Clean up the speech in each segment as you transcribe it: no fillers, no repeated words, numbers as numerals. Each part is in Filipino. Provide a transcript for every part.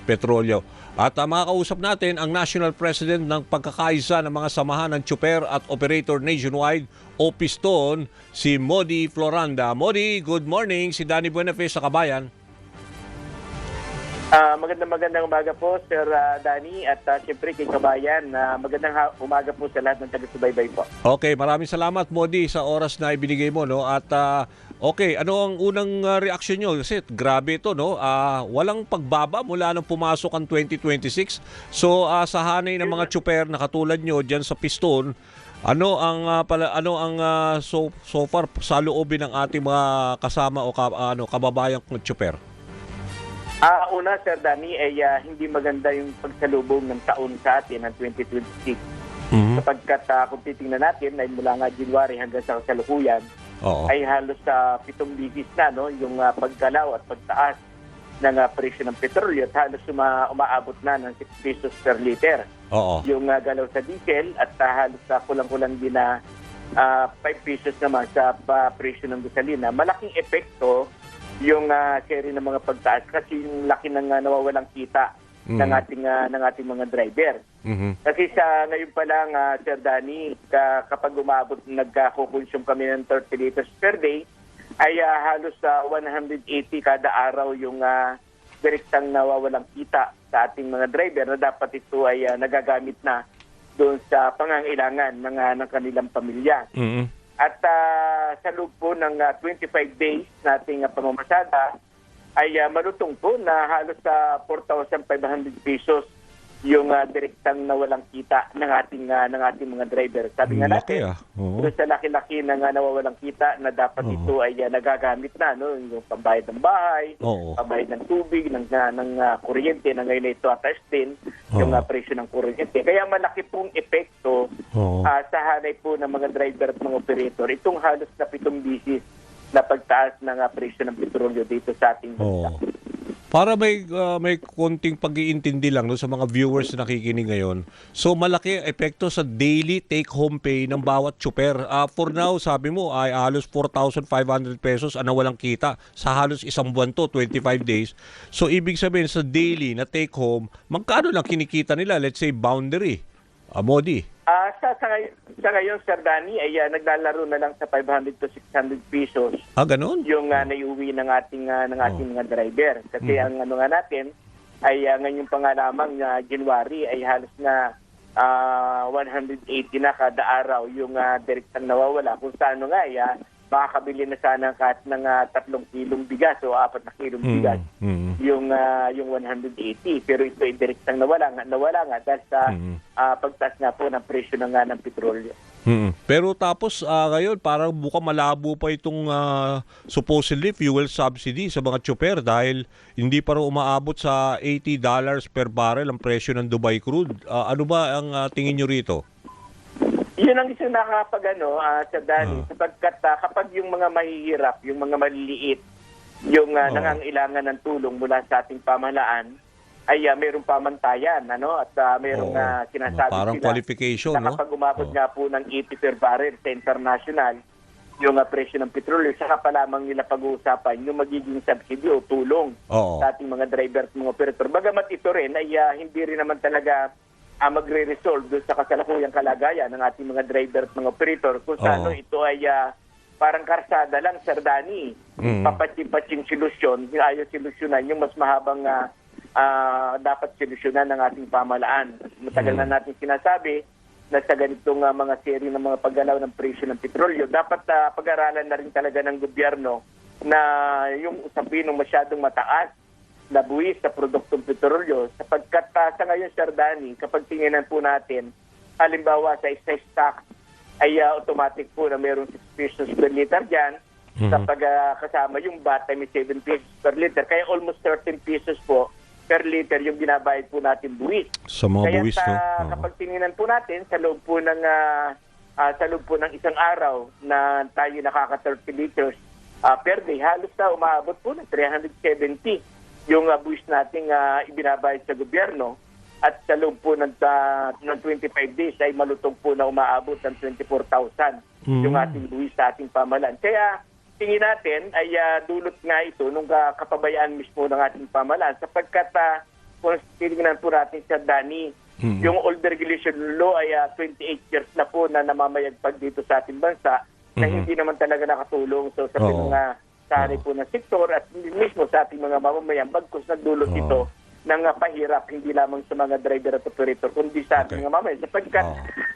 petrolyo. At makakausap natin ang National President ng Pagkakaisa ng mga samahan ng tsuper at operator nationwide o Piston, si Modi Floranda. Modi, good morning. Si Danny Buenafe sa Kabayan. Magandang umaga po, Sir Danny, at siyempre kay Kabayan. Magandang umaga po sa lahat ng taga-subaybay po. Okay, maraming salamat, Modi, sa oras na ibinigay mo, no? At okay, ano ang unang reaksyon nyo? Kasi grabe ito, no? Walang pagbaba mula nung pumasok ang 2026. So sa hanay ng mga tsuper na katulad nyo diyan sa Piston, so far sa loobin ng ating mga kasama o kababayang tsuper? Una, Sir Danny, ay hindi maganda yung pagsalubong ng taon sa atin ng 2026. Sapagkat kung titingnan natin, ay mula nga January hanggang sa kasalukuyan, ay halos 7 bigis na, no, yung paggalaw at pagtaas ng presyo ng petrolyo at halos umaabot na ng 6 pesos per liter. Yung galaw sa diesel at halos kulang-kulang din na 5 pesos naman sa presyo ng gasolina. Malaking epekto yung carry ng mga pagtaas kasi yung laki ng nawawalang kita ng ating mga driver. Kasi sa ngayon pa lang, Sir Danny, kapag umabot, nagkakukonsume kami ng 30 liters per day, ay halos 180 kada araw yung direktang nawawalang kita sa ating mga driver na dapat ito ay nagagamit na doon sa pangangailangan ng kanilang pamilya. At sa loob po ng 25 days nating pamamasada ay malutong po na halos 4,500 pesos yung direktang nawalang kita ng ating mga driver. Sabi nga natin, sa laki-laki ng nawawalang kita na dapat ito ay nagagamit na, no, yung pambayad ng bahay, pambayad ng tubig, ng kuryente, na ngayon ito atas din yung presyo ng kuryente. Kaya malaki pong epekto sa hanay po ng mga driver at mga operator itong halos na 7 bisis na pagtaas ng presyo ng petrolyo dito sa ating bansa. Para may konting pag-iintindi lang, no, sa mga viewers na nakikinig ngayon. So malaki epekto sa daily take-home pay ng bawat tsuper. For now, sabi mo ay halos 4,500 pesos ang nawalang kita sa halos isang buwan to, 25 days. So ibig sabihin sa daily na take-home, magkano lang kinikita nila? Let's say boundary. Modi. Sa ngayon, Sir Danny, ay naglalaro na lang sa 500 to 600 pesos. Ganun? Yung naiuwi ng ating mga driver. Kasi ang nga natin ay ngayon pa nga lamang January ay halos na 180 na kada araw yung direktang nawawala. Kung saan nga ay makakabili na sana kahit ng 3 kilong bigas o 4 na kilong bigas yung 180. Pero ito ay direktang nawala nga dahil sa pagtaas nga po ng presyo ng petrolyo. Pero tapos ngayon parang mukhang malabo pa itong supposedly fuel subsidy sa mga tsuper dahil hindi pa rin umaabot sa $80 per barrel ang presyo ng Dubai crude. Ano ba ang tingin nyo rito? Yun ang isang sa Danny, sapagkat kapag yung mga mahihirap, yung mga maliliit, yung nangangailangan ng tulong mula sa ating pamahalaan, ay mayroong pamantayan, at mayroong sinasabi parang sila qualification, na kapag umabot nga po ng 80 per barrel sa international, yung presyo ng petrolyo, saka pa lamang nila pag-uusapan yung magiging subsidy o tulong sa ating mga driver at mga operator. Bagamat ito rin ay hindi rin naman talaga magre-resolve doon sa kasalukuyang kalagayan ng ating mga driver at mga operator kung saan ito ay parang karsada lang, Sir Danny. Papatsi-patsing solusyon, ayaw solusyonan yung mas mahabang dapat solusyonan ng ating pamahalaan. Matagal na natin sinasabi na sa ganitong mga seri ng mga paggalaw ng presyo ng petrolyo, dapat pag-aralan na rin talaga ng gobyerno na yung usapin ng masyadong mataas na buwis sa produktong petrolyo sapagkat sa ngayon, Sir Danny, kapag tingnan po natin, halimbawa sa excise tax ay automatic po na mayroong 6 pesos per liter dyan sa kasama yung VAT ay may 7 pesos per liter. Kaya almost 13 pesos po per liter yung binabayad po natin buwis. Sa mga buwis, no? Kapag tingnan po natin sa loob po ng isang araw na tayo nakaka 30 liters per day, halos na umaabot po ng 370 yung buwis nating ibinabayad sa gobyerno at sa loob po ng 25 days ay malutong po na umaabot ng 24,000 yung ating buwis sa ating pamahalaan. Kaya tingin natin ay dulot nga ito nung kapabayaan mismo ng ating pamahalaan sapagkat kung titingnan po natin sa Dani, yung old regulation law ay 28 years na po na namamayagpag dito sa ating bansa na hindi naman talaga nakatulong. So sa mga sari po ng sektor at mismo sa ating mga mamamayan, bagkus nagdulot ito ng pahirap hindi lamang sa mga driver at operator kundi sa ating mga mamamayan sapagkat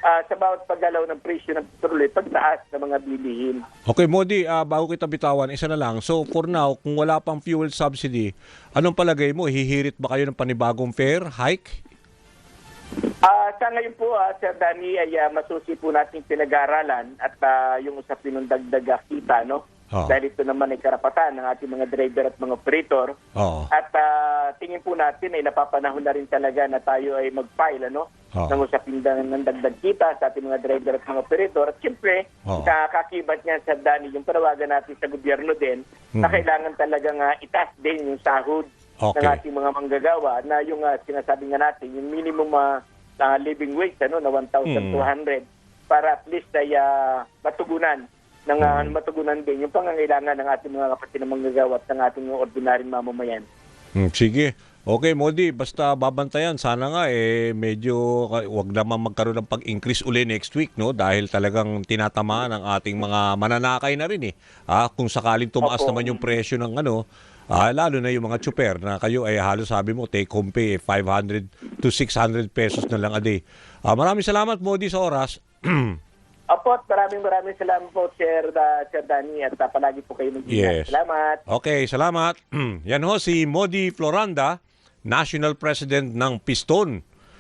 sa bawat paggalaw ng presyo ng petrolyo, pagtaas ng mga bilihin. Okay, Modi, bago kita bitawan, isa na lang. So for now, kung wala pang fuel subsidy, anong palagay mo? Hihirit ba kayo ng panibagong fare hike? Sa ngayon po, Sir Danny, ay masusi po natin pinag-aaralan at yung usapin ng dagdag kita, no? Dahil ito naman ay karapatan ng ating mga driver at mga operator. At tingin po natin ay napapanahon na rin talaga na tayo ay mag-file ng usapin ng dagdag kita sa ating mga driver at mga operator. At siyempre, kakakibat niya sa Danny yung panawagan natin sa gobyerno din na kailangan talagang itaas din yung sahod ng ating mga manggagawa na yung sinasabi nga natin, yung minimum living wage na 1,200 para at least ay matugunan din yung pangangailangan ng ating mga kapatid na manggagawa at ng ating mga ordinaryong mamamayan. Sige. Okay, Modi, basta babantayan. Sana nga medyo wag naman magkaroon ng pag-increase uli next week, no? Dahil talagang tinatamaan ang ating mga mananakay na rin kung sakaling tumaas naman yung presyo ng lalo na yung mga tsuper na kayo ay halos sabi mo take home pay 500 to 600 pesos na lang a day. Maraming salamat, Modi, sa oras. Opo, maraming salamat po, Sir Danny, at palagi po kayo mag-ingat. Salamat. Okay, salamat. Yan ho si Modi Floranda, National President ng Piston.